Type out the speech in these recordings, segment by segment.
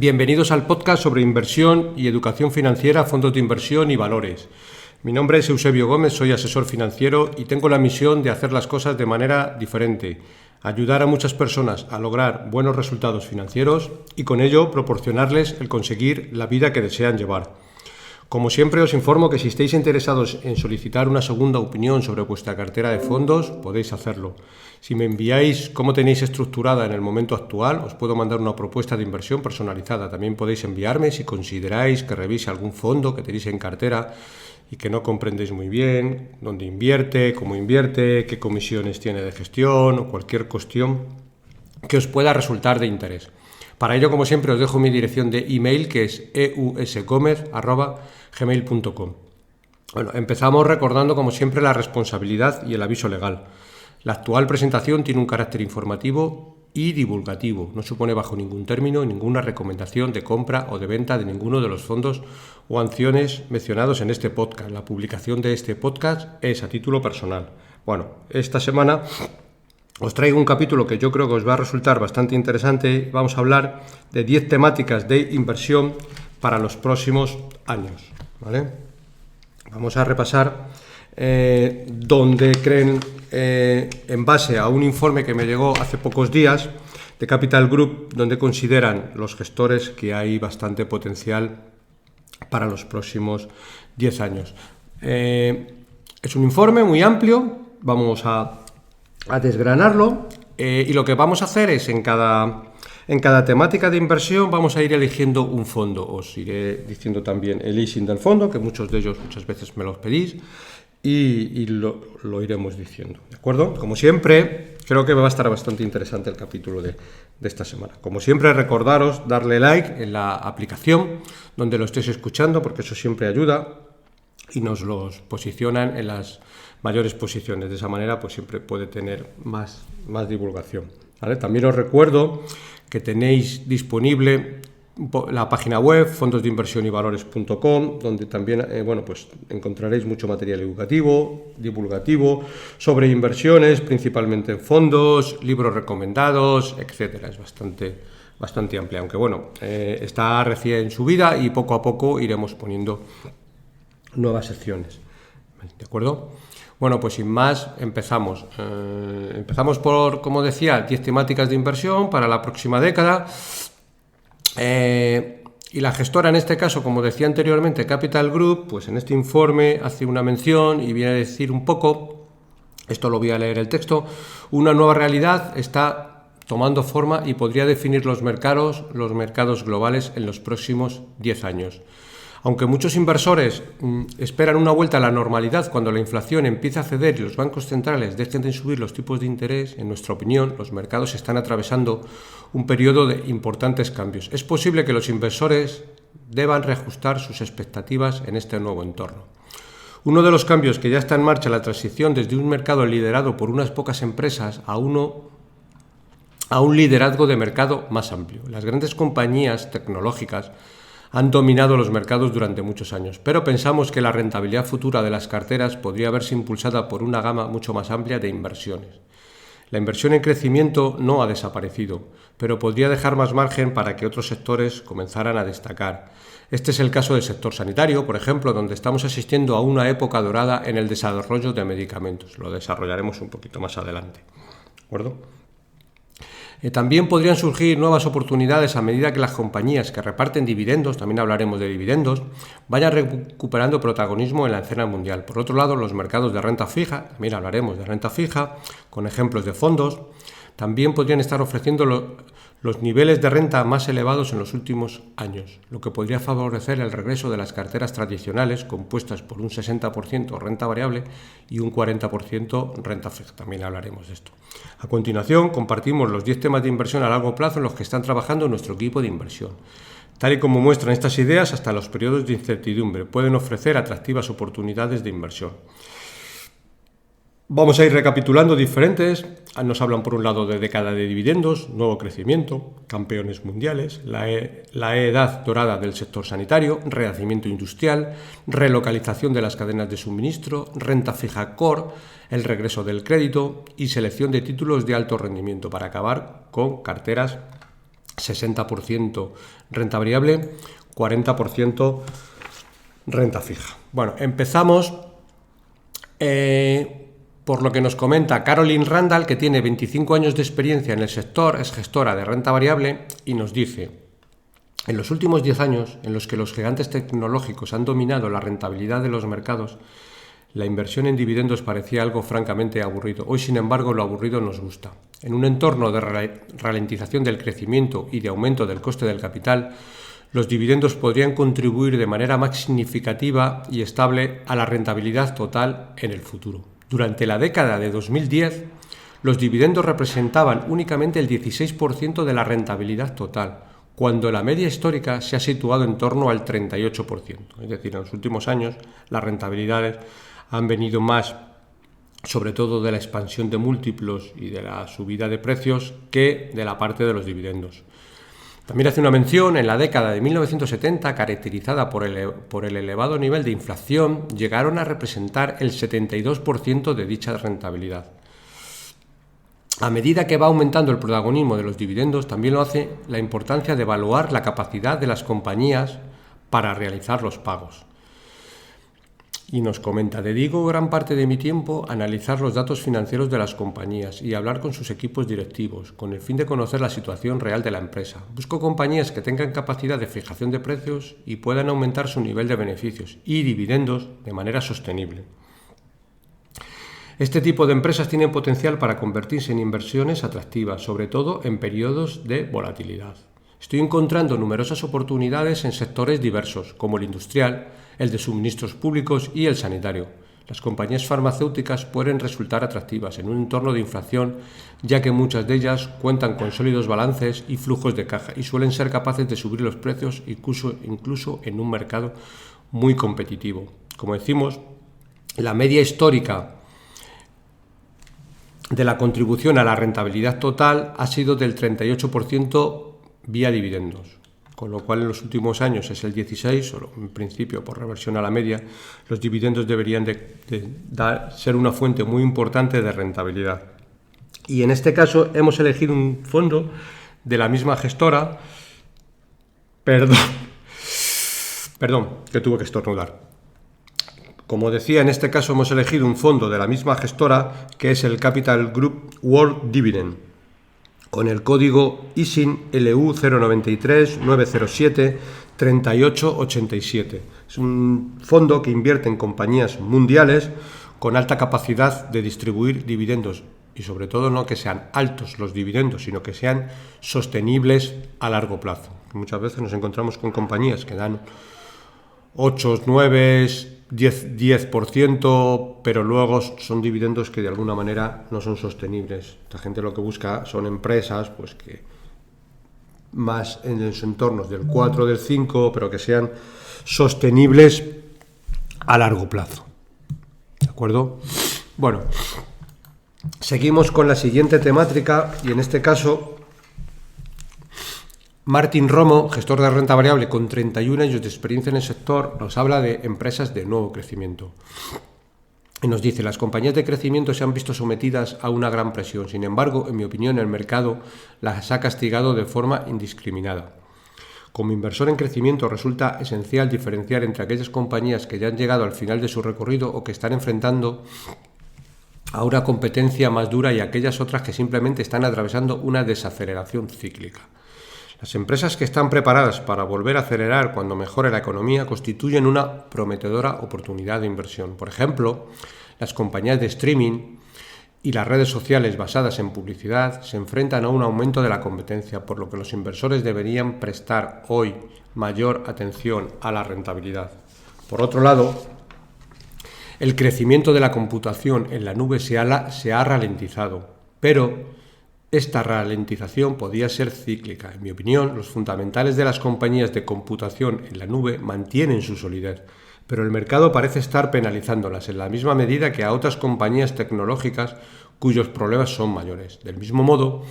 Bienvenidos al podcast sobre inversión y educación financiera, fondos de inversión y valores. Mi nombre es Eusebio Gómez, soy asesor financiero y tengo la misión de hacer las cosas de manera diferente, ayudar a muchas personas a lograr buenos resultados financieros y con ello proporcionarles el conseguir la vida que desean llevar. Como siempre os informo que si estáis interesados en solicitar una segunda opinión sobre vuestra cartera de fondos, podéis hacerlo. Si me enviáis cómo tenéis estructurada en el momento actual, os puedo mandar una propuesta de inversión personalizada. También podéis enviarme si consideráis que revise algún fondo que tenéis en cartera y que no comprendéis muy bien, dónde invierte, cómo invierte, qué comisiones tiene de gestión o cualquier cuestión que os pueda resultar de interés. Para ello, como siempre, os dejo mi dirección de email, que es eusgomez@gmail.com. Bueno, empezamos recordando, como siempre, la responsabilidad y el aviso legal. La actual presentación tiene un carácter informativo y divulgativo. No supone bajo ningún término ninguna recomendación de compra o de venta de ninguno de los fondos o acciones mencionados en este podcast. La publicación de este podcast es a título personal. Bueno, esta semana os traigo un capítulo que yo creo que os va a resultar bastante interesante. Vamos a hablar de 10 temáticas de inversión para los próximos años, ¿vale? Vamos a repasar donde creen, en base a un informe que me llegó hace pocos días de Capital Group, donde consideran los gestores que hay bastante potencial para los próximos 10 años. Es un informe muy amplio, vamos a desgranarlo y lo que vamos a hacer es en cada temática de inversión vamos a ir eligiendo un fondo. Os iré diciendo también el leasing del fondo, que muchos de ellos muchas veces me los pedís y lo iremos diciendo, ¿de acuerdo? Como siempre, creo que va a estar bastante interesante el capítulo de esta semana. Como siempre, recordaros darle like en la aplicación donde lo estéis escuchando, porque eso siempre ayuda y nos los posicionan en las mayores posiciones. De esa manera pues siempre puede tener más divulgación, ¿vale? También os recuerdo que tenéis disponible la página web fondosdeinversionyvalores.com, donde también pues encontraréis mucho material educativo, divulgativo sobre inversiones, principalmente en fondos, libros recomendados, etcétera. Es bastante amplia, aunque está recién subida y poco a poco iremos poniendo nuevas secciones, ¿de acuerdo? Bueno, pues sin más, empezamos. Empezamos por, como decía, 10 temáticas de inversión para la próxima década. Y la gestora, en este caso, como decía anteriormente, Capital Group, pues en este informe hace una mención y viene a decir un poco, esto lo voy a leer el texto, una nueva realidad está tomando forma y podría definir los mercados globales en los próximos 10 años. Aunque muchos inversores esperan una vuelta a la normalidad cuando la inflación empiece a ceder y los bancos centrales dejen de subir los tipos de interés, en nuestra opinión, los mercados están atravesando un periodo de importantes cambios. Es posible que los inversores deban reajustar sus expectativas en este nuevo entorno. Uno de los cambios que ya está en marcha es la transición desde un mercado liderado por unas pocas empresas a un liderazgo de mercado más amplio. Las grandes compañías tecnológicas han dominado los mercados durante muchos años, pero pensamos que la rentabilidad futura de las carteras podría verse impulsada por una gama mucho más amplia de inversiones. La inversión en crecimiento no ha desaparecido, pero podría dejar más margen para que otros sectores comenzaran a destacar. Este es el caso del sector sanitario, por ejemplo, donde estamos asistiendo a una época dorada en el desarrollo de medicamentos. Lo desarrollaremos un poquito más adelante, ¿de acuerdo? También podrían surgir nuevas oportunidades a medida que las compañías que reparten dividendos, también hablaremos de dividendos, vayan recuperando protagonismo en la escena mundial. Por otro lado, los mercados de renta fija, también hablaremos de renta fija, con ejemplos de fondos, también podrían estar ofreciendo los niveles de renta más elevados en los últimos años, lo que podría favorecer el regreso de las carteras tradicionales compuestas por un 60% renta variable y un 40% renta fija. También hablaremos de esto. A continuación, compartimos los 10 temas de inversión a largo plazo en los que están trabajando nuestro equipo de inversión. Tal y como muestran estas ideas, hasta los periodos de incertidumbre pueden ofrecer atractivas oportunidades de inversión. Vamos a ir recapitulando diferentes. Nos hablan por un lado de década de dividendos, nuevo crecimiento, campeones mundiales, la edad dorada del sector sanitario, renacimiento industrial, relocalización de las cadenas de suministro, renta fija core, el regreso del crédito y selección de títulos de alto rendimiento, para acabar con carteras 60% renta variable, 40% renta fija. Bueno, empezamos por lo que nos comenta Caroline Randall, que tiene 25 años de experiencia en el sector, es gestora de renta variable, y nos dice: en los últimos 10 años, en los que los gigantes tecnológicos han dominado la rentabilidad de los mercados, la inversión en dividendos parecía algo francamente aburrido. Hoy, sin embargo, lo aburrido nos gusta. En un entorno de ralentización del crecimiento y de aumento del coste del capital, los dividendos podrían contribuir de manera más significativa y estable a la rentabilidad total en el futuro. Durante la década de 2010, los dividendos representaban únicamente el 16% de la rentabilidad total, cuando la media histórica se ha situado en torno al 38%. Es decir, en los últimos años las rentabilidades han venido más, sobre todo, de la expansión de múltiplos y de la subida de precios que de la parte de los dividendos. También hace una mención: en la década de 1970, caracterizada por el elevado nivel de inflación, llegaron a representar el 72% de dicha rentabilidad. A medida que va aumentando el protagonismo de los dividendos, también lo hace la importancia de evaluar la capacidad de las compañías para realizar los pagos. Y nos comenta: dedico gran parte de mi tiempo a analizar los datos financieros de las compañías y hablar con sus equipos directivos, con el fin de conocer la situación real de la empresa. Busco compañías que tengan capacidad de fijación de precios y puedan aumentar su nivel de beneficios y dividendos de manera sostenible. Este tipo de empresas tienen potencial para convertirse en inversiones atractivas, sobre todo en periodos de volatilidad. Estoy encontrando numerosas oportunidades en sectores diversos, como el industrial, el de suministros públicos y el sanitario. Las compañías farmacéuticas pueden resultar atractivas en un entorno de inflación, ya que muchas de ellas cuentan con sólidos balances y flujos de caja y suelen ser capaces de subir los precios incluso en un mercado muy competitivo. Como decimos, la media histórica de la contribución a la rentabilidad total ha sido del 38% vía dividendos, con lo cual en los últimos años es el 16%, o en principio por reversión a la media. Los dividendos deberían ser una fuente muy importante de rentabilidad. Y en este caso hemos elegido un fondo de la misma gestora, perdón, que tuve que estornudar. Como decía, en este caso hemos elegido un fondo de la misma gestora, que es el Capital Group World Dividend, con el código ISIN LU 093 907 3887. Es un fondo que invierte en compañías mundiales con alta capacidad de distribuir dividendos y, sobre todo, no que sean altos los dividendos, sino que sean sostenibles a largo plazo. Muchas veces nos encontramos con compañías que dan 8, 9, 10%, pero luego son dividendos que de alguna manera no son sostenibles. La gente lo que busca son empresas pues que más en los entornos del 4, del 5, pero que sean sostenibles a largo plazo. ¿De acuerdo? Bueno, seguimos con la siguiente temática, y en este caso Martín Romo, gestor de renta variable con 31 años de experiencia en el sector, nos habla de empresas de nuevo crecimiento. Y nos dice: las compañías de crecimiento se han visto sometidas a una gran presión. Sin embargo, en mi opinión, el mercado las ha castigado de forma indiscriminada. Como inversor en crecimiento, resulta esencial diferenciar entre aquellas compañías que ya han llegado al final de su recorrido o que están enfrentando a una competencia más dura y aquellas otras que simplemente están atravesando una desaceleración cíclica. Las empresas que están preparadas para volver a acelerar cuando mejore la economía constituyen una prometedora oportunidad de inversión. Por ejemplo, las compañías de streaming y las redes sociales basadas en publicidad se enfrentan a un aumento de la competencia, por lo que los inversores deberían prestar hoy mayor atención a la rentabilidad. Por otro lado, el crecimiento de la computación en la nube se ha ralentizado, pero esta ralentización podía ser cíclica. En mi opinión, los fundamentales de las compañías de computación en la nube mantienen su solidez, pero el mercado parece estar penalizándolas en la misma medida que a otras compañías tecnológicas cuyos problemas son mayores. Del mismo modo,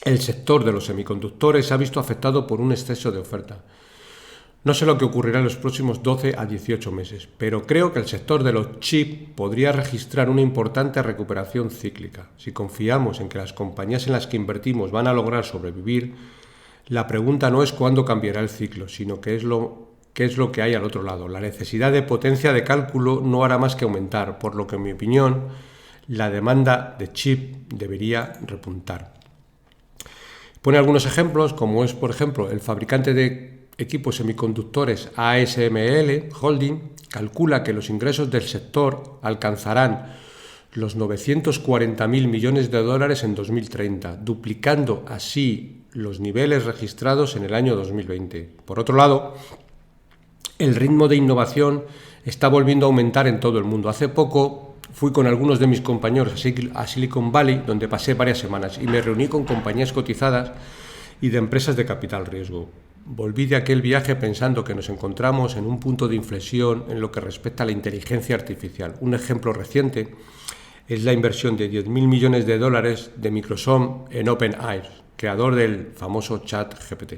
el sector de los semiconductores se ha visto afectado por un exceso de oferta. No sé lo que ocurrirá en los próximos 12 a 18 meses, pero creo que el sector de los chips podría registrar una importante recuperación cíclica. Si confiamos en que las compañías en las que invertimos van a lograr sobrevivir, La pregunta no es cuándo cambiará el ciclo, sino qué es lo que hay al otro lado. La necesidad de potencia de cálculo no hará más que aumentar, por lo que en mi opinión la demanda de chip debería repuntar. Pone algunos ejemplos, como es por ejemplo el fabricante de equipos semiconductores ASML Holding calcula que los ingresos del sector alcanzarán los 940.000 millones de dólares en 2030, duplicando así los niveles registrados en el año 2020. Por otro lado, el ritmo de innovación está volviendo a aumentar en todo el mundo. Hace poco fui con algunos de mis compañeros a Silicon Valley, donde pasé varias semanas, y me reuní con compañías cotizadas y de empresas de capital riesgo. Volví de aquel viaje pensando que nos encontramos en un punto de inflexión en lo que respecta a la inteligencia artificial. Un ejemplo reciente es la inversión de 10.000 millones de dólares de Microsoft en OpenAI, creador del famoso ChatGPT.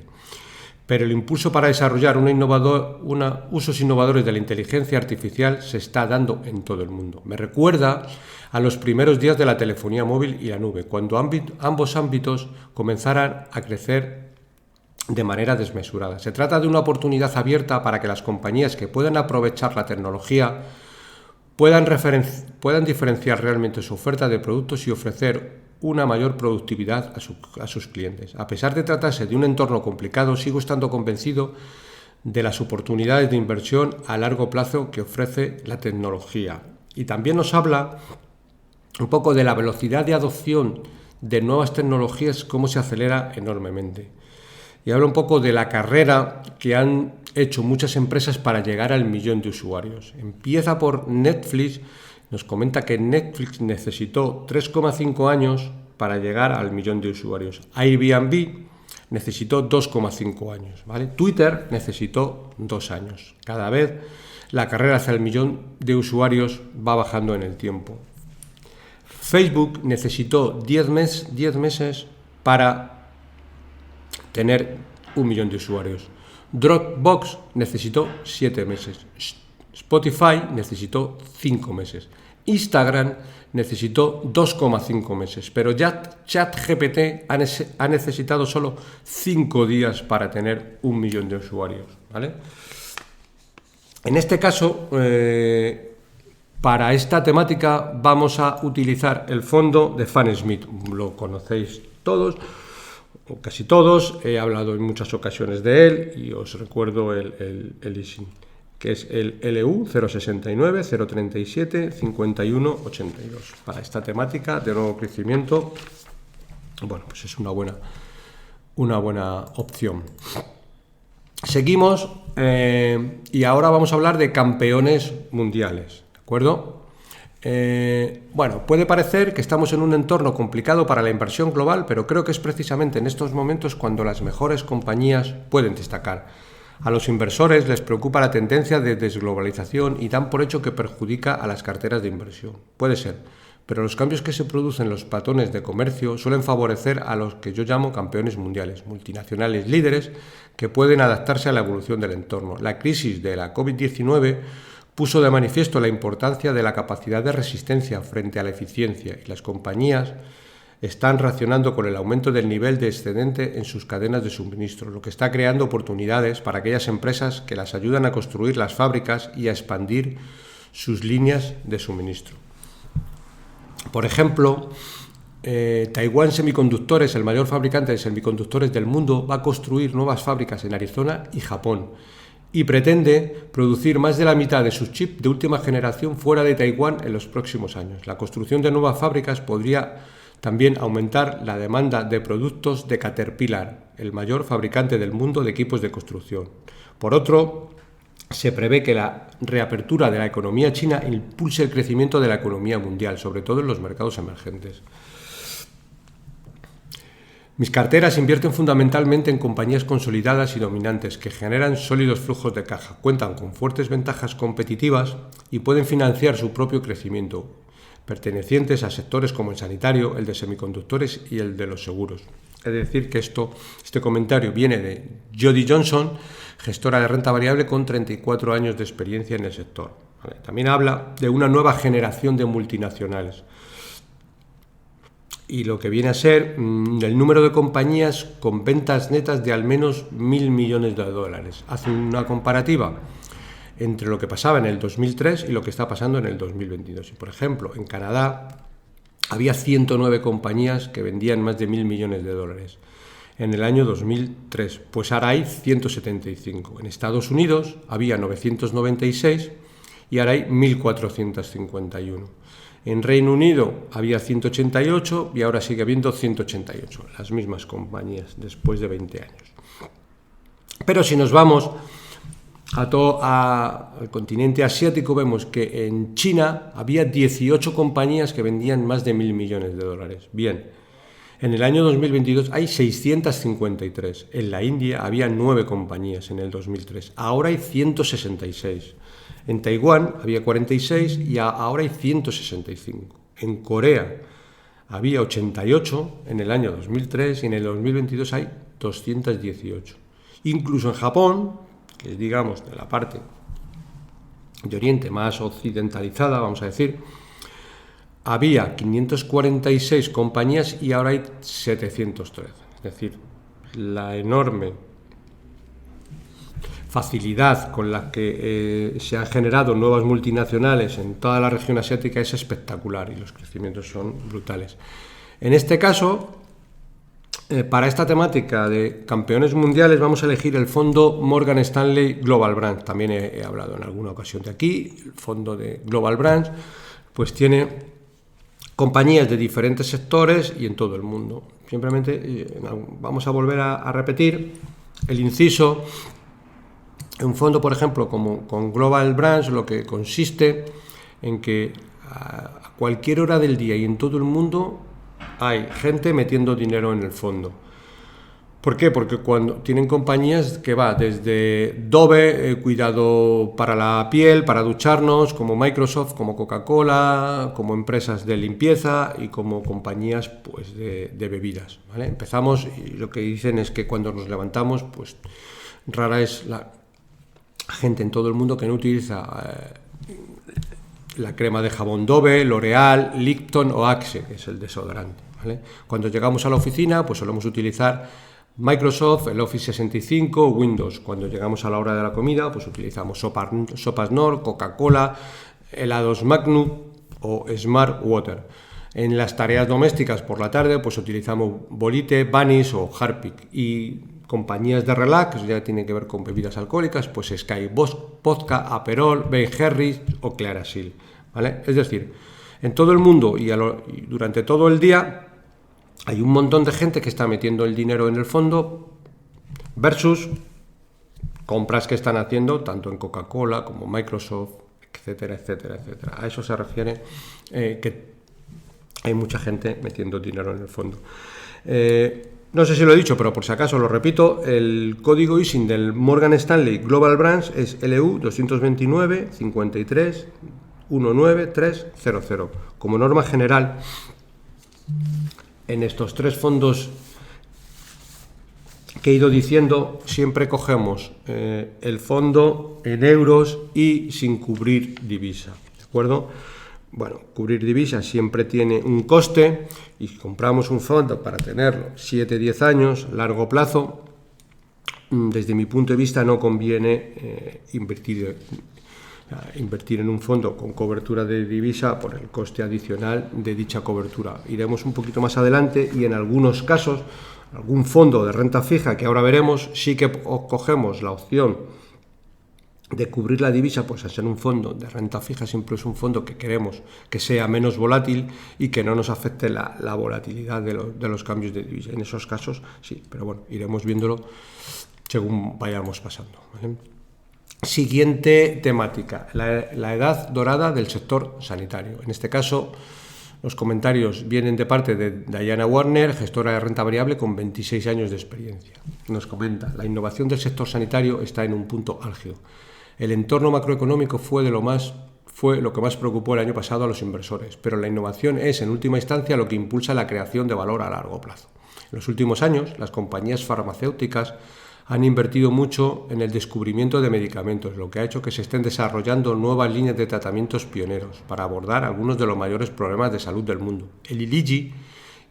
Pero el impulso para desarrollar usos innovadores de la inteligencia artificial se está dando en todo el mundo. Me recuerda a los primeros días de la telefonía móvil y la nube, cuando ambos ámbitos comenzaran a crecer de manera desmesurada. Se trata de una oportunidad abierta para que las compañías que puedan aprovechar la tecnología puedan diferenciar realmente su oferta de productos y ofrecer una mayor productividad a sus clientes. A pesar de tratarse de un entorno complicado, sigo estando convencido de las oportunidades de inversión a largo plazo que ofrece la tecnología. Y también nos habla un poco de la velocidad de adopción de nuevas tecnologías, cómo se acelera enormemente. Y habla un poco de la carrera que han hecho muchas empresas para llegar al 1.000.000 de usuarios. Empieza por Netflix. Nos comenta que Netflix necesitó 3,5 años para llegar al 1.000.000 de usuarios. Airbnb necesitó 2,5 años, ¿vale? Twitter necesitó 2 años. Cada vez la carrera hacia el 1.000.000 de usuarios va bajando en el tiempo. Facebook necesitó 10 meses para tener 1.000.000 de usuarios. Dropbox necesitó 7 meses. Spotify necesitó 5 meses. Instagram necesitó 2,5 meses. Pero ya ChatGPT ha necesitado solo 5 días para tener 1.000.000 de usuarios, ¿vale? En este caso, para esta temática vamos a utilizar el fondo de Fan Smith. Lo conocéis todos, o casi todos. He hablado en muchas ocasiones de él y os recuerdo el ISIN, que es el LU 069 037 51 82. Para esta temática de nuevo crecimiento, bueno, pues es una buena opción. Seguimos y ahora vamos a hablar de campeones mundiales, ¿de acuerdo? Bueno, puede parecer que estamos en un entorno complicado para la inversión global, pero creo que es precisamente en estos momentos cuando las mejores compañías pueden destacar. A los inversores les preocupa la tendencia de desglobalización y dan por hecho que perjudica a las carteras de inversión. Puede ser, pero los cambios que se producen en los patrones de comercio suelen favorecer a los que yo llamo campeones mundiales, multinacionales líderes que pueden adaptarse a la evolución del entorno. La crisis de la COVID-19 puso de manifiesto la importancia de la capacidad de resistencia frente a la eficiencia y las compañías están reaccionando con el aumento del nivel de excedente en sus cadenas de suministro, lo que está creando oportunidades para aquellas empresas que las ayudan a construir las fábricas y a expandir sus líneas de suministro. Por ejemplo, Taiwan Semiconductores, el mayor fabricante de semiconductores del mundo, va a construir nuevas fábricas en Arizona y Japón y pretende producir más de la mitad de sus chips de última generación fuera de Taiwán en los próximos años. La construcción de nuevas fábricas podría también aumentar la demanda de productos de Caterpillar, el mayor fabricante del mundo de equipos de construcción. Por otro, se prevé que la reapertura de la economía china impulse el crecimiento de la economía mundial, sobre todo en los mercados emergentes. Mis carteras invierten fundamentalmente en compañías consolidadas y dominantes que generan sólidos flujos de caja, cuentan con fuertes ventajas competitivas y pueden financiar su propio crecimiento, pertenecientes a sectores como el sanitario, el de semiconductores y el de los seguros. Es decir, que este comentario viene de Jody Johnson, gestora de renta variable con 34 años de experiencia en el sector. También habla de una nueva generación de multinacionales. y lo que viene a ser el número de compañías con ventas netas de al menos 1.000 millones de dólares. Hace una comparativa entre lo que pasaba en el 2003 y lo que está pasando en el 2022. Y, por ejemplo, en Canadá había 109 compañías que vendían más de 1.000 millones de dólares en el año 2003, pues ahora hay 175. En Estados Unidos había 996 y ahora hay 1.451. En Reino Unido había 188 y ahora sigue habiendo 188, las mismas compañías después de 20 años. Pero si nos vamos al continente asiático, vemos que en China había 18 compañías que vendían más de 1.000 millones de dólares. Bien, en el año 2022 hay 653. En la India había 9 compañías en el 2003. Ahora hay 166. En Taiwán había 46 y ahora hay 165. En Corea había 88 en el año 2003 y en el 2022 hay 218. Incluso en Japón, que es, digamos, de la parte de Oriente más occidentalizada, vamos a decir, había 546 compañías y ahora hay 713. Es decir, la enorme facilidad con la que se han generado nuevas multinacionales en toda la región asiática es espectacular y los crecimientos son brutales. En este caso, para esta temática de campeones mundiales vamos a elegir el fondo Morgan Stanley Global Brands. También he hablado en alguna ocasión de aquí. El fondo de Global Brands pues tiene compañías de diferentes sectores y en todo el mundo. Simplemente vamos a volver a repetir el inciso. Un fondo, por ejemplo, como con Global Brands, lo que consiste en que a cualquier hora del día y en todo el mundo hay gente metiendo dinero en el fondo. ¿Por qué? Porque cuando tienen compañías que va desde Dove, cuidado para la piel, para ducharnos, como Microsoft, como Coca-Cola, como empresas de limpieza y como compañías pues de bebidas, ¿vale? Empezamos y lo que dicen es que cuando nos levantamos, pues rara es la gente en todo el mundo que no utiliza la crema de jabón Dove, L'Oreal, Lipton o Axe, que es el desodorante, ¿vale? Cuando llegamos a la oficina, pues solemos utilizar Microsoft, el Office 65, Windows. Cuando llegamos a la hora de la comida, pues utilizamos sopas Knorr, Coca-Cola, helados Magnum o Smart Water. En las tareas domésticas por la tarde, pues utilizamos Bolite, Vanish o Harpic. Y compañías de relax, ya tienen que ver con bebidas alcohólicas, pues Sky Vodka, Aperol, Ben Jerry's o Clarasil, ¿vale? Es decir, en todo el mundo y durante todo el día hay un montón de gente que está metiendo el dinero en el fondo versus compras que están haciendo tanto en Coca-Cola como Microsoft, etcétera, etcétera, etcétera. A eso se refiere que hay mucha gente metiendo dinero en el fondo. No sé si lo he dicho, pero por si acaso lo repito, el código ISIN del Morgan Stanley Global Brands es LU 229 53 19300. Como norma general, en estos tres fondos que he ido diciendo, siempre cogemos el fondo en euros y sin cubrir divisa, ¿de acuerdo? Bueno, cubrir divisa siempre tiene un coste y si compramos un fondo para tenerlo 7-10 años, largo plazo, desde mi punto de vista no conviene invertir en un fondo con cobertura de divisa por el coste adicional de dicha cobertura. Iremos un poquito más adelante y en algunos casos, algún fondo de renta fija que ahora veremos, sí que cogemos la opción de cubrir la divisa, pues al ser un fondo de renta fija siempre es un fondo que queremos que sea menos volátil y que no nos afecte la volatilidad de los cambios de divisa. En esos casos sí, pero bueno, iremos viéndolo según vayamos pasando, ¿vale? Siguiente temática, la edad dorada del sector sanitario. En este caso, los comentarios vienen de parte de Diana Warner, gestora de renta variable con 26 años de experiencia. Nos comenta, la innovación del sector sanitario está en un punto álgido. El entorno macroeconómico fue lo que más preocupó el año pasado a los inversores, pero la innovación es, en última instancia, lo que impulsa la creación de valor a largo plazo. En los últimos años, las compañías farmacéuticas han invertido mucho en el descubrimiento de medicamentos, lo que ha hecho que se estén desarrollando nuevas líneas de tratamientos pioneros para abordar algunos de los mayores problemas de salud del mundo. El ILIGI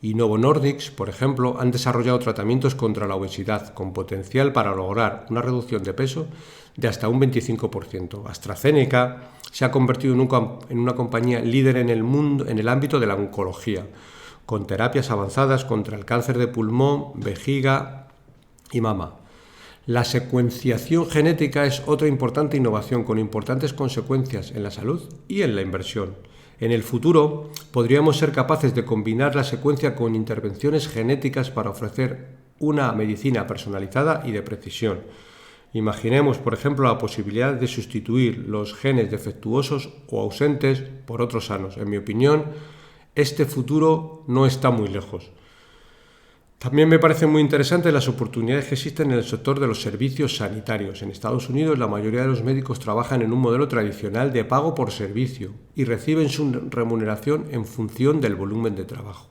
y Novo Nordisk, por ejemplo, han desarrollado tratamientos contra la obesidad con potencial para lograr una reducción de peso de hasta un 25%. AstraZeneca se ha convertido en una compañía líder en el mundo en el ámbito de la oncología, con terapias avanzadas contra el cáncer de pulmón, vejiga y mama. La secuenciación genética es otra importante innovación con importantes consecuencias en la salud y en la inversión. En el futuro podríamos ser capaces de combinar la secuencia con intervenciones genéticas para ofrecer una medicina personalizada y de precisión. Imaginemos, por ejemplo, la posibilidad de sustituir los genes defectuosos o ausentes por otros sanos. En mi opinión, este futuro no está muy lejos. También me parecen muy interesantes las oportunidades que existen en el sector de los servicios sanitarios. En Estados Unidos, la mayoría de los médicos trabajan en un modelo tradicional de pago por servicio y reciben su remuneración en función del volumen de trabajo.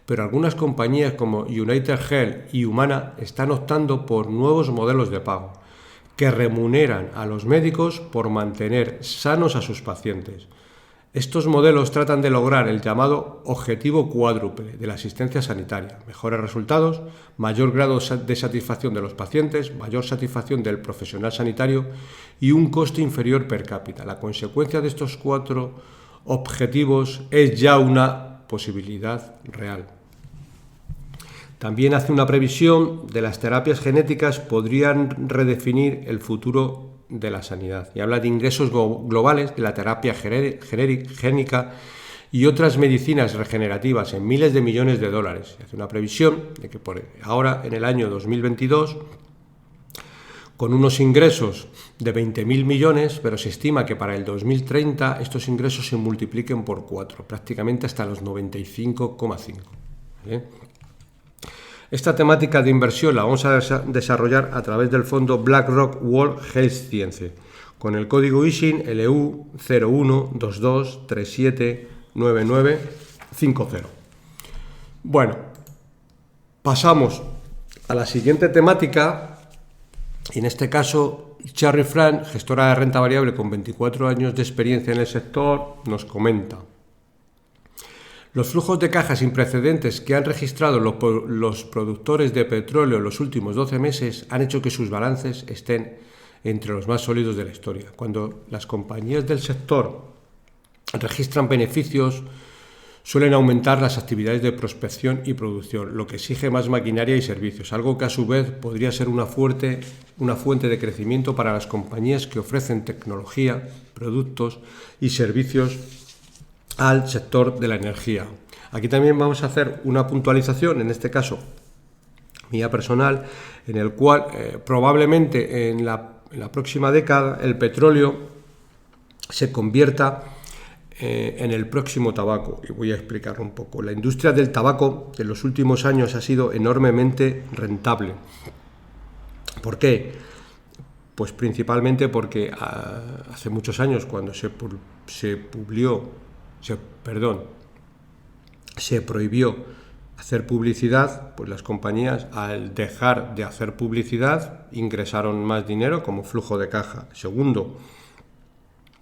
Pero algunas compañías como United Health y Humana están optando por nuevos modelos de pago que remuneran a los médicos por mantener sanos a sus pacientes. Estos modelos tratan de lograr el llamado objetivo cuádruple de la asistencia sanitaria: mejores resultados, mayor grado de satisfacción de los pacientes, mayor satisfacción del profesional sanitario y un coste inferior per cápita. La consecuencia de estos 4 objetivos es ya una posibilidad real. También hace una previsión de las terapias genéticas podrían redefinir el futuro de la sanidad y habla de ingresos globales de la terapia génica y otras medicinas regenerativas en miles de millones de dólares. Hace una previsión de que por ahora, en el año 2022, con unos ingresos de 20.000 millones, pero se estima que para el 2030 estos ingresos se multipliquen por 4, prácticamente hasta los 95,5. ¿Vale? Esta temática de inversión la vamos a desarrollar a través del fondo BlackRock World Health Science, con el código ISIN LU 0122379950. Bueno, pasamos a la siguiente temática, y en este caso Cherry Frank, gestora de renta variable con 24 años de experiencia en el sector, nos comenta: los flujos de caja sin precedentes que han registrado los productores de petróleo en los últimos 12 meses han hecho que sus balances estén entre los más sólidos de la historia. Cuando las compañías del sector registran beneficios, suelen aumentar las actividades de prospección y producción, lo que exige más maquinaria y servicios, algo que a su vez podría ser una fuente de crecimiento para las compañías que ofrecen tecnología, productos y servicios al sector de la energía. Aquí también vamos a hacer una puntualización, en este caso mía personal, en el cual probablemente en la próxima década el petróleo se convierta en el próximo tabaco, y voy a explicarlo un poco. La industria del tabaco en los últimos años ha sido enormemente rentable. ¿Por qué? Pues principalmente porque hace muchos años, cuando se prohibió hacer publicidad, pues las compañías, al dejar de hacer publicidad, ingresaron más dinero como flujo de caja. Segundo,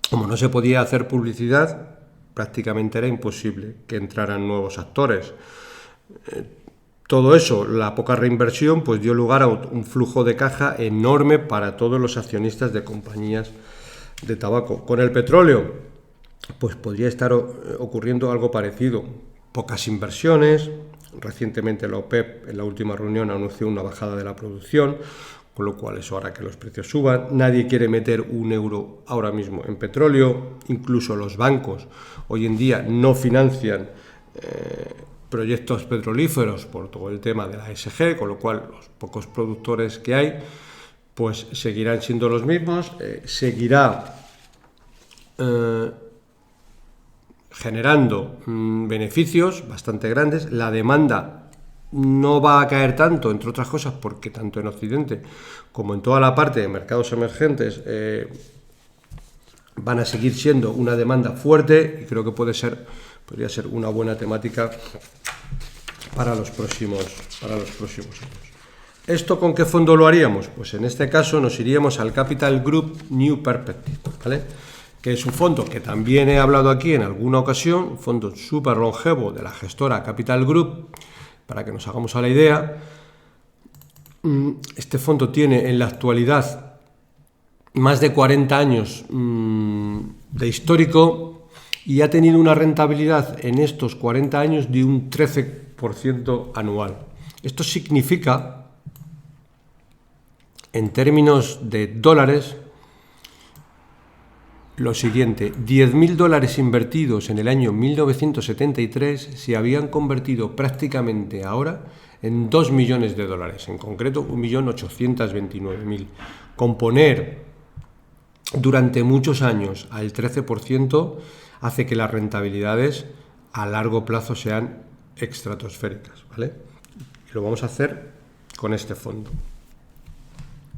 como no se podía hacer publicidad, prácticamente era imposible que entraran nuevos actores. Todo eso, la poca reinversión, pues dio lugar a un flujo de caja enorme para todos los accionistas de compañías de tabaco. Con el petróleo, pues podría estar ocurriendo algo parecido. Pocas inversiones. Recientemente la OPEP en la última reunión anunció una bajada de la producción, con lo cual eso hará que los precios suban. Nadie quiere meter un euro ahora mismo en petróleo. Incluso los bancos hoy en día no financian proyectos petrolíferos por todo el tema de la ESG, con lo cual los pocos productores que hay pues seguirán siendo los mismos. Seguirá generando beneficios bastante grandes. La demanda no va a caer tanto, entre otras cosas, porque tanto en Occidente como en toda la parte de mercados emergentes van a seguir siendo una demanda fuerte, y creo que podría ser una buena temática para los próximos años. ¿Esto con qué fondo lo haríamos? Pues en este caso nos iríamos al Capital Group New Perspective, ¿vale? que es un fondo que también he hablado aquí en alguna ocasión, un fondo súper longevo de la gestora Capital Group, para que nos hagamos a la idea. Este fondo tiene en la actualidad más de 40 años de histórico y ha tenido una rentabilidad en estos 40 años de un 13% anual. Esto significa, en términos de dólares, lo siguiente: $10.000 invertidos en el año 1973 se habían convertido prácticamente ahora en $2 millones, en concreto 1.829.000. Componer durante muchos años al 13% hace que las rentabilidades a largo plazo sean estratosféricas, ¿vale? Y lo vamos a hacer con este fondo.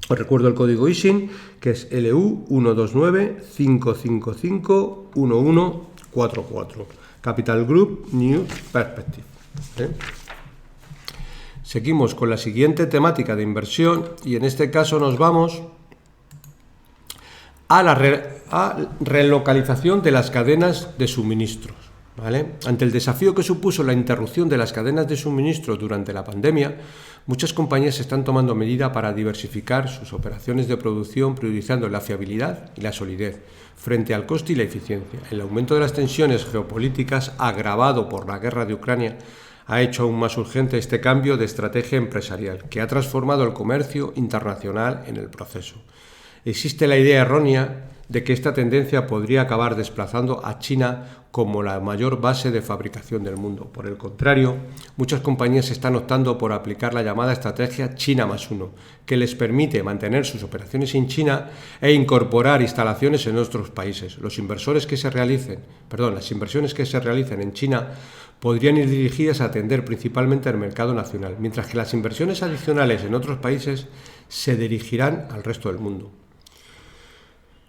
Os recuerdo el código ISIN, que es LU129-555-1144. Capital Group New Perspective. Seguimos con la siguiente temática de inversión y en este caso nos vamos a la relocalización de las cadenas de suministros, ¿vale? Ante el desafío que supuso la interrupción de las cadenas de suministro durante la pandemia, muchas compañías están tomando medidas para diversificar sus operaciones de producción, priorizando la fiabilidad y la solidez frente al coste y la eficiencia. El aumento de las tensiones geopolíticas, agravado por la guerra de Ucrania, ha hecho aún más urgente este cambio de estrategia empresarial, que ha transformado el comercio internacional en el proceso. Existe la idea errónea de que esta tendencia podría acabar desplazando a China como la mayor base de fabricación del mundo. Por el contrario, muchas compañías están optando por aplicar la llamada estrategia China +1, que les permite mantener sus operaciones en China e incorporar instalaciones en otros países. Las inversiones que se realicen en China podrían ir dirigidas a atender principalmente al mercado nacional, mientras que las inversiones adicionales en otros países se dirigirán al resto del mundo.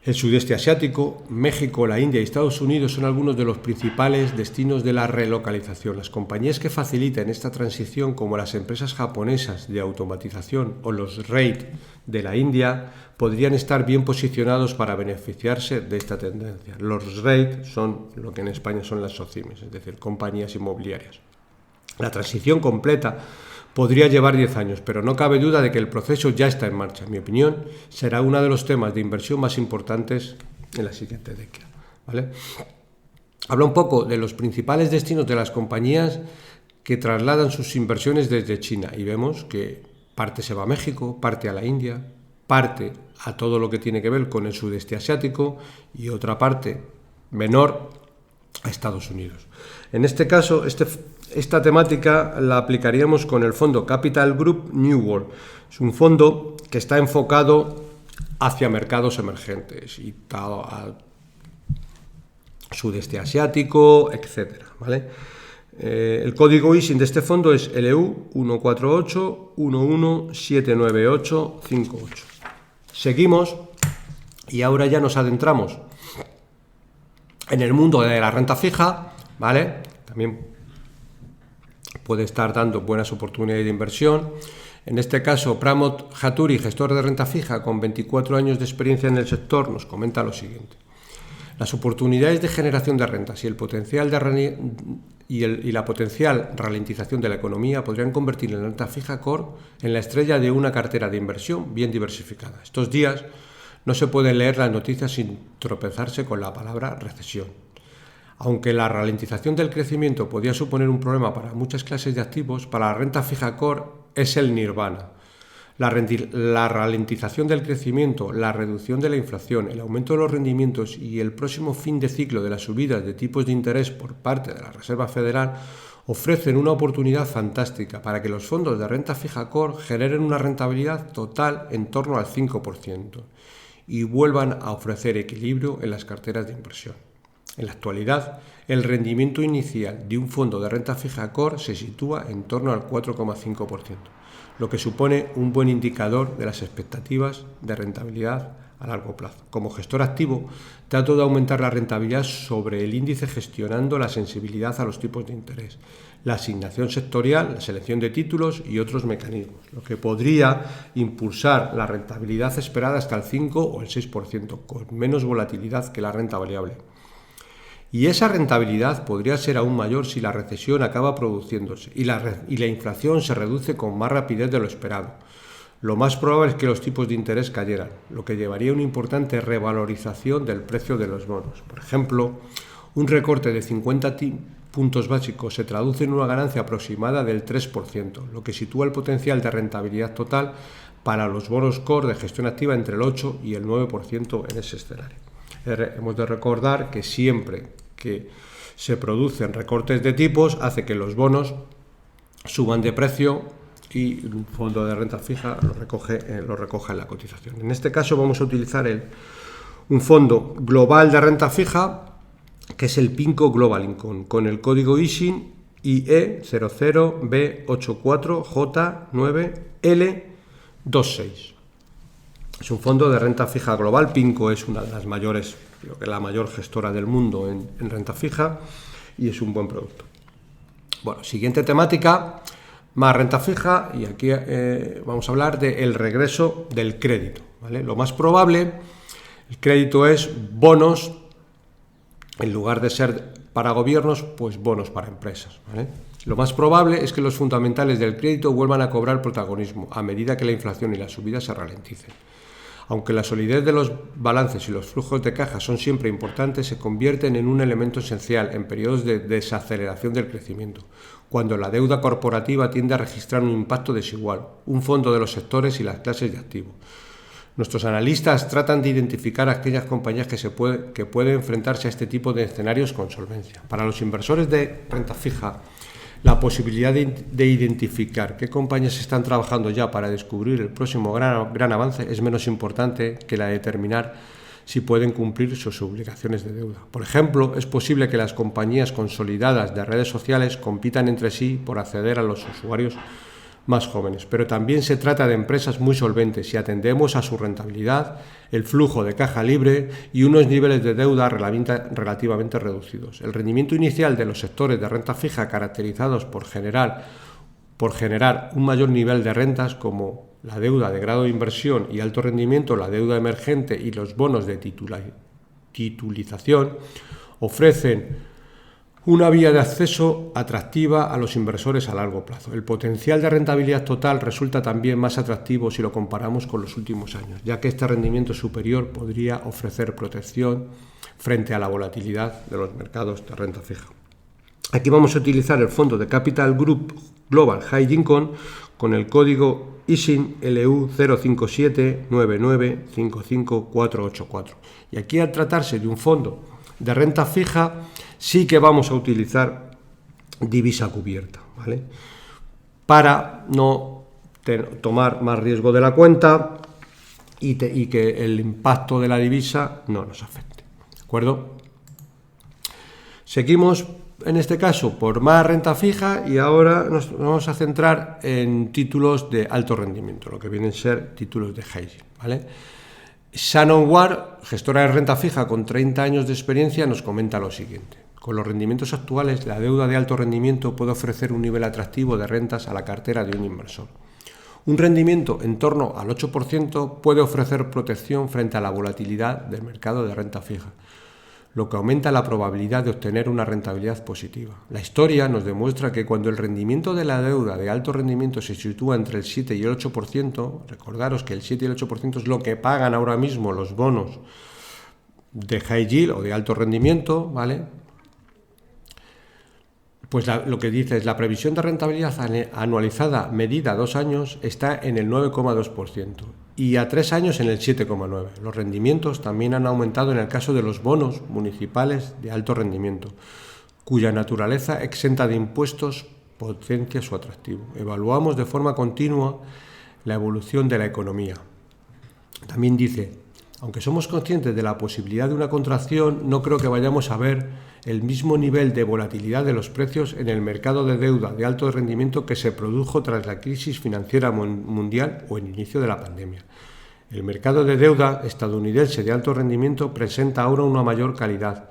El sudeste asiático, México, la India y Estados Unidos son algunos de los principales destinos de la relocalización. Las compañías que faciliten esta transición, como las empresas japonesas de automatización o los REIT de la India, podrían estar bien posicionados para beneficiarse de esta tendencia. Los REIT son lo que en España son las SOCIMs, es decir, compañías inmobiliarias. La transición completa podría llevar 10 años, pero no cabe duda de que el proceso ya está en marcha. En mi opinión, será uno de los temas de inversión más importantes en la siguiente década, ¿vale? Habla un poco de los principales destinos de las compañías que trasladan sus inversiones desde China y vemos que parte se va a México, parte a la India, parte a todo lo que tiene que ver con el sudeste asiático y otra parte menor a Estados Unidos. En este caso, esta temática la aplicaríamos con el fondo Capital Group New World. Es un fondo que está enfocado hacia mercados emergentes y al sudeste asiático, etcétera, ¿vale? El código ISIN de este fondo es LU14811798858. Seguimos y ahora ya nos adentramos en el mundo de la renta fija, ¿vale? También puede estar dando buenas oportunidades de inversión. En este caso, Pramod Haturi, gestor de renta fija con 24 años de experiencia en el sector, nos comenta lo siguiente: las oportunidades de generación de rentas y la potencial ralentización de la economía podrían convertir la renta fija core en la estrella de una cartera de inversión bien diversificada. Estos días no se pueden leer las noticias sin tropezarse con la palabra recesión. Aunque la ralentización del crecimiento podía suponer un problema para muchas clases de activos, para la renta fija core es el nirvana. La ralentización del crecimiento, la reducción de la inflación, el aumento de los rendimientos y el próximo fin de ciclo de las subidas de tipos de interés por parte de la Reserva Federal ofrecen una oportunidad fantástica para que los fondos de renta fija core generen una rentabilidad total en torno al 5% y vuelvan a ofrecer equilibrio en las carteras de inversión. En la actualidad, el rendimiento inicial de un fondo de renta fija core se sitúa en torno al 4,5%, lo que supone un buen indicador de las expectativas de rentabilidad a largo plazo. Como gestor activo, trato de aumentar la rentabilidad sobre el índice gestionando la sensibilidad a los tipos de interés, la asignación sectorial, la selección de títulos y otros mecanismos, lo que podría impulsar la rentabilidad esperada hasta el 5 o el 6%, con menos volatilidad que la renta variable. Y esa rentabilidad podría ser aún mayor si la recesión acaba produciéndose y la inflación se reduce con más rapidez de lo esperado. Lo más probable es que los tipos de interés cayeran, lo que llevaría a una importante revalorización del precio de los bonos. Por ejemplo, un recorte de 50 puntos básicos se traduce en una ganancia aproximada del 3%, lo que sitúa el potencial de rentabilidad total para los bonos core de gestión activa entre el 8 y el 9% en ese escenario. Hemos de recordar que siempre que se producen recortes de tipos hace que los bonos suban de precio y un fondo de renta fija lo recoge en la cotización. En este caso vamos a utilizar un fondo global de renta fija que es el PIMCO Global Income con el código ISIN IE00B84J9L26. Es un fondo de renta fija global. PIMCO es una de las mayores, creo que la mayor gestora del mundo en renta fija y es un buen producto. Bueno, siguiente temática, más renta fija y aquí vamos a hablar del regreso del crédito, ¿vale? Lo más probable, el crédito es bonos, en lugar de ser para gobiernos, pues bonos para empresas, ¿vale? Lo más probable es que los fundamentales del crédito vuelvan a cobrar protagonismo a medida que la inflación y la subida se ralenticen. Aunque la solidez de los balances y los flujos de caja son siempre importantes, se convierten en un elemento esencial en periodos de desaceleración del crecimiento, cuando la deuda corporativa tiende a registrar un impacto desigual, un fondo de los sectores y las clases de activos. Nuestros analistas tratan de identificar aquellas compañías que pueden enfrentarse a este tipo de escenarios con solvencia. Para los inversores de renta fija, la posibilidad de identificar qué compañías están trabajando ya para descubrir el próximo gran avance es menos importante que la de determinar si pueden cumplir sus obligaciones de deuda. Por ejemplo, es posible que las compañías consolidadas de redes sociales compitan entre sí por acceder a los usuarios más jóvenes, pero también se trata de empresas muy solventes si atendemos a su rentabilidad, el flujo de caja libre y unos niveles de deuda relativamente reducidos. El rendimiento inicial de los sectores de renta fija caracterizados por generar un mayor nivel de rentas como la deuda de grado de inversión y alto rendimiento, la deuda emergente y los bonos de titulización ofrecen una vía de acceso atractiva a los inversores a largo plazo. El potencial de rentabilidad total resulta también más atractivo si lo comparamos con los últimos años, ya que este rendimiento superior podría ofrecer protección frente a la volatilidad de los mercados de renta fija. Aquí vamos a utilizar el fondo de Capital Group Global High Income con el código ISIN LU05799555484. Y aquí, al tratarse de un fondo de renta fija, sí que vamos a utilizar divisa cubierta, ¿vale? Para no tomar más riesgo de la cuenta y que el impacto de la divisa no nos afecte, ¿de acuerdo? Seguimos en este caso por más renta fija y ahora nos vamos a centrar en títulos de alto rendimiento, lo que vienen a ser títulos de hedging, ¿vale? Shannon Ward, gestora de renta fija con 30 años de experiencia, nos comenta lo siguiente. Con los rendimientos actuales, la deuda de alto rendimiento puede ofrecer un nivel atractivo de rentas a la cartera de un inversor. Un rendimiento en torno al 8% puede ofrecer protección frente a la volatilidad del mercado de renta fija, lo que aumenta la probabilidad de obtener una rentabilidad positiva. La historia nos demuestra que cuando el rendimiento de la deuda de alto rendimiento se sitúa entre el 7 y el 8%, recordaros que el 7 y el 8% es lo que pagan ahora mismo los bonos de high yield o de alto rendimiento, ¿vale? Pues lo que dice es la previsión de rentabilidad anualizada medida a 2 años está en el 9,2% y a 3 años en el 7,9%. Los rendimientos también han aumentado en el caso de los bonos municipales de alto rendimiento, cuya naturaleza exenta de impuestos potencia su atractivo. Evaluamos de forma continua la evolución de la economía. También dice, aunque somos conscientes de la posibilidad de una contracción, no creo que vayamos a ver el mismo nivel de volatilidad de los precios en el mercado de deuda de alto rendimiento que se produjo tras la crisis financiera mundial o el inicio de la pandemia. El mercado de deuda estadounidense de alto rendimiento presenta ahora una mayor calidad,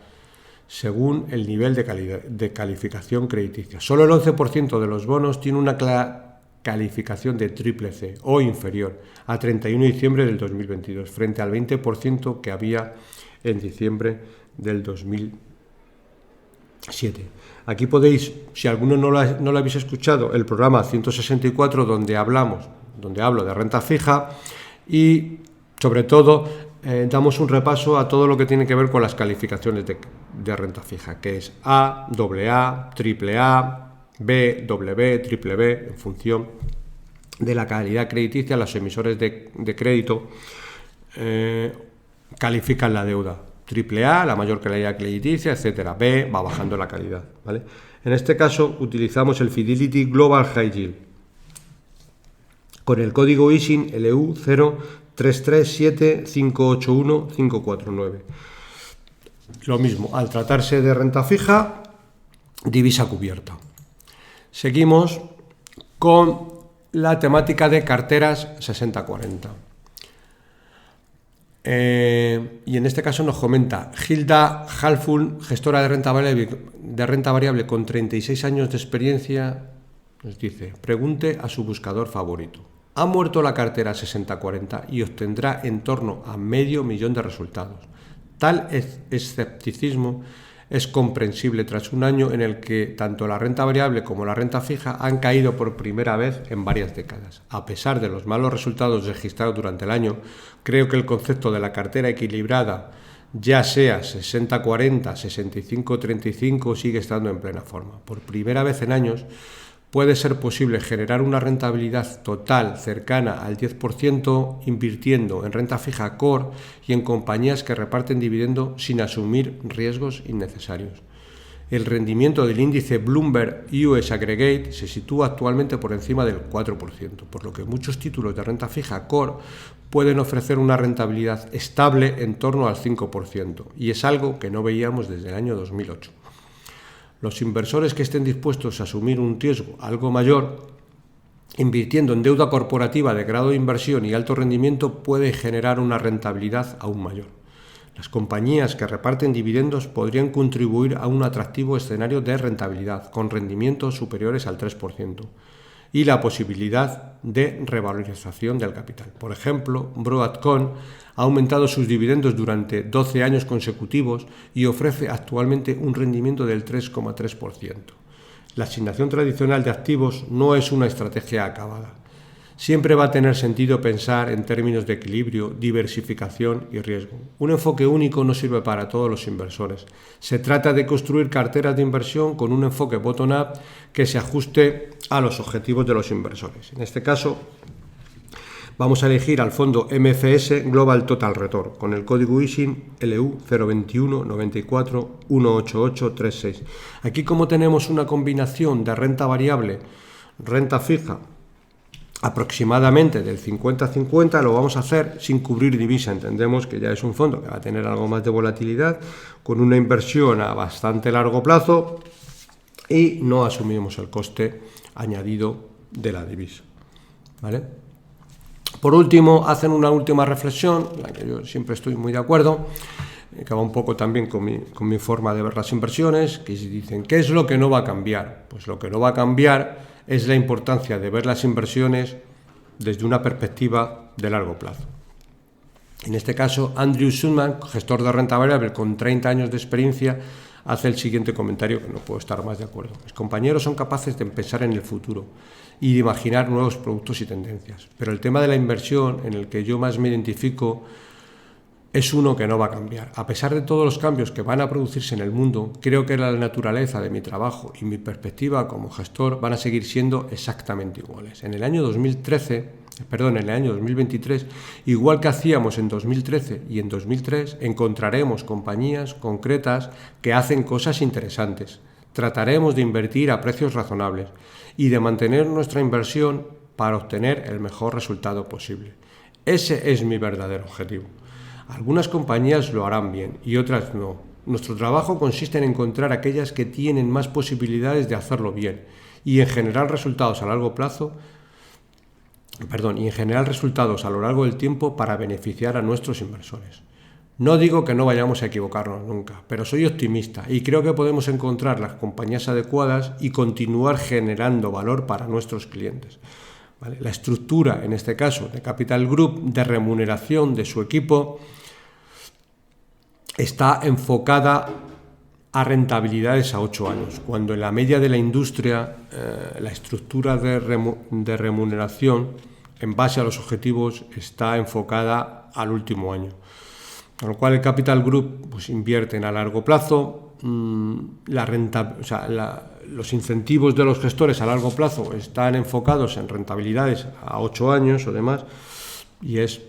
según el nivel de calificación crediticia. Solo el 11% de los bonos tiene una calificación de triple C o inferior a 31 de diciembre del 2022, frente al 20% que había en diciembre del 2007. Aquí podéis, si alguno no lo habéis escuchado, el programa 164 donde hablo de renta fija y sobre todo damos un repaso a todo lo que tiene que ver con las calificaciones de renta fija, que es A, AA, AAA, B, BB, triple B, en función de la calidad crediticia. Los emisores de crédito califican la deuda. AAA, la mayor calidad crediticia, etcétera. B, va bajando la calidad, ¿vale? En este caso utilizamos el Fidelity Global High Yield con el código ISIN LU 0337581-549. Lo mismo, al tratarse de renta fija, divisa cubierta. Seguimos con la temática de carteras 60-40. Y en este caso nos comenta Hilda Halful, gestora de renta variable con 36 años de experiencia, nos dice: pregunte a su buscador favorito. Ha muerto la cartera 60-40 y obtendrá en torno a 500.000 de resultados. Tal escepticismo es comprensible tras un año en el que tanto la renta variable como la renta fija han caído por primera vez en varias décadas. A pesar de los malos resultados registrados durante el año, creo que el concepto de la cartera equilibrada, ya sea 60-40, 65-35, sigue estando en plena forma. Por primera vez en años, puede ser posible generar una rentabilidad total cercana al 10% invirtiendo en renta fija core y en compañías que reparten dividendo sin asumir riesgos innecesarios. El rendimiento del índice Bloomberg US Aggregate se sitúa actualmente por encima del 4%, por lo que muchos títulos de renta fija core pueden ofrecer una rentabilidad estable en torno al 5%, y es algo que no veíamos desde el año 2008. Los inversores que estén dispuestos a asumir un riesgo algo mayor, invirtiendo en deuda corporativa de grado de inversión y alto rendimiento, puede generar una rentabilidad aún mayor. Las compañías que reparten dividendos podrían contribuir a un atractivo escenario de rentabilidad, con rendimientos superiores al 3%, y la posibilidad de revalorización del capital. Por ejemplo, Broadcom ha aumentado sus dividendos durante 12 años consecutivos y ofrece actualmente un rendimiento del 3,3%. La asignación tradicional de activos no es una estrategia acabada. Siempre va a tener sentido pensar en términos de equilibrio, diversificación y riesgo. Un enfoque único no sirve para todos los inversores. Se trata de construir carteras de inversión con un enfoque bottom-up que se ajuste a los objetivos de los inversores. En este caso, vamos a elegir al fondo MFS Global Total Return con el código ISIN LU 021 94 18836. Aquí, como tenemos una combinación de renta variable, renta fija, aproximadamente del 50-50, lo vamos a hacer sin cubrir divisa. Entendemos que ya es un fondo que va a tener algo más de volatilidad, con una inversión a bastante largo plazo, y no asumimos el coste añadido de la divisa, ¿vale? Por último, hacen una última reflexión, en la que yo siempre estoy muy de acuerdo, que va un poco también con mi forma de ver las inversiones, que dicen: ¿qué es lo que no va a cambiar? Pues lo que no va a cambiar es la importancia de ver las inversiones desde una perspectiva de largo plazo. En este caso, Andrew Schulman, gestor de renta variable con 30 años de experiencia, hace el siguiente comentario, que no puedo estar más de acuerdo. Mis compañeros son capaces de pensar en el futuro y de imaginar nuevos productos y tendencias, pero el tema de la inversión, en el que yo más me identifico, es uno que no va a cambiar. A pesar de todos los cambios que van a producirse en el mundo, creo que la naturaleza de mi trabajo y mi perspectiva como gestor van a seguir siendo exactamente iguales. En el año 2023, igual que hacíamos en 2013 y en 2003, encontraremos compañías concretas que hacen cosas interesantes. Trataremos de invertir a precios razonables y de mantener nuestra inversión para obtener el mejor resultado posible. Ese es mi verdadero objetivo. Algunas compañías lo harán bien y otras no. Nuestro trabajo consiste en encontrar aquellas que tienen más posibilidades de hacerlo bien y en generar resultados a largo plazo y en general resultados a lo largo del tiempo para beneficiar a nuestros inversores. No digo que no vayamos a equivocarnos nunca, pero soy optimista y creo que podemos encontrar las compañías adecuadas y continuar generando valor para nuestros clientes. ¿Vale? La estructura, en este caso, de Capital Group, de remuneración de su equipo, está enfocada a rentabilidades a 8 años, cuando en la media de la industria la estructura de remuneración en base a los objetivos está enfocada al último año. Con lo cual el Capital Group pues, invierte a largo plazo, los incentivos de los gestores a largo plazo están enfocados en rentabilidades a 8 años o demás, y es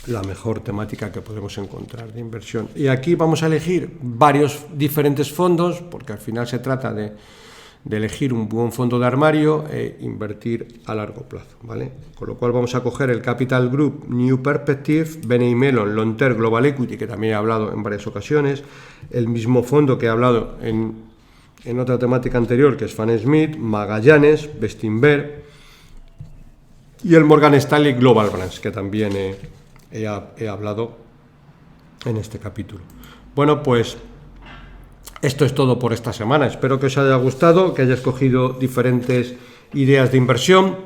la mejor temática que podemos encontrar de inversión. Y aquí vamos a elegir varios diferentes fondos, porque al final se trata de elegir un buen fondo de armario e invertir a largo plazo, ¿vale? Con lo cual vamos a coger el Capital Group New Perspective, BNY Mellon Long Term Global Equity, que también he hablado en varias ocasiones, el mismo fondo que he hablado en otra temática anterior, que es Fan Smith, Magallanes, Bestinver, y el Morgan Stanley Global Brands, que también he hablado en este capítulo. Bueno, pues esto es todo por esta semana. Espero que os haya gustado, que hayáis cogido diferentes ideas de inversión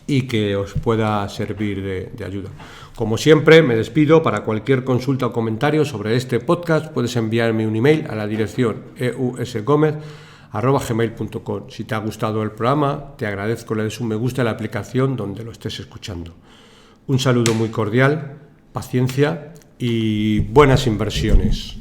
y que os pueda servir de ayuda. Como siempre, me despido. Para cualquier consulta o comentario sobre este podcast, puedes enviarme un email a la dirección eusgomez@gmail.com. Si te ha gustado el programa, te agradezco le des un me gusta en la aplicación donde lo estés escuchando. Un saludo muy cordial, paciencia y buenas inversiones.